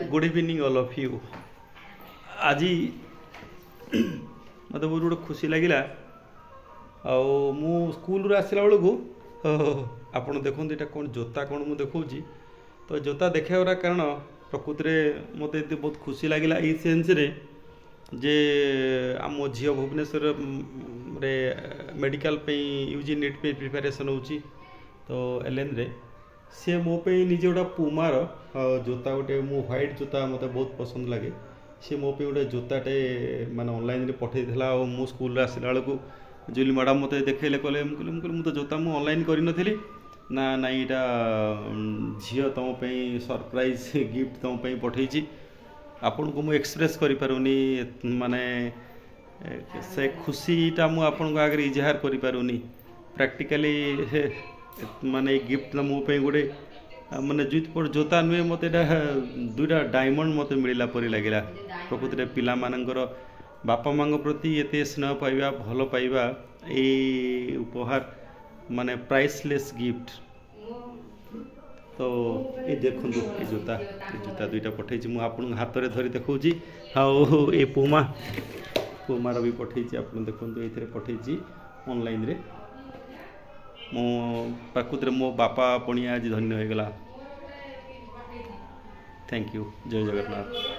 Good evening all of you. आज मत बहुत गोटे खुशी लगिला मु स्कूल आसला बेलू आप देखो यहाँ कौन जोता कौन मुझे देखी तो जोता देखार कारण प्रकृति में मत बहुत खुशी लगिला ये सेन्स रे जे आम झील भुवनेश्वर मेडिकल यूजी नीट पे प्रिपेरेसन होची तो एलएन रे सी मो पे निजे गोटे पुमार जोता गोटे मो व्हाइट जोता मत बहुत पसंद लगे सी मो पे गोटे जोताटे माने ऑनलाइन रे पठे थिला और मो स्कूल आसला बेलू जुली मैडम मत देखले कहले मुझे जोता मुझे ऑनलाइन करी नथिली ना ना यहाँ झील तुम सरप्राइज गिफ्ट तुम पठे आपन को मुझे एक्सप्रेस करि पारुनी माने से खुशीटा मु आपन आगे इजहार करि पारुनी प्रैक्टिकली माने गिफ्ट मो पे गोटे माने जोता नुहे मत दुईटा डायमंड मत मिलला परी लगिला प्रकृति में पिला मानकर बापा माँ प्रति एते स्नेह पाइबा भल पाइबा ए उपहार माने प्राइसलेस गिफ्ट तो ये देखो ये जोता दुईटा पठे मुझे आपन हाथ में धरी देखा हाँ ये पुमार भी पठे आप देखो ये पठे ऑनलाइन रे मो प्रकृति मो बापा पणिया आज धन्य हो गला। Thank you. जय जगन्नाथ।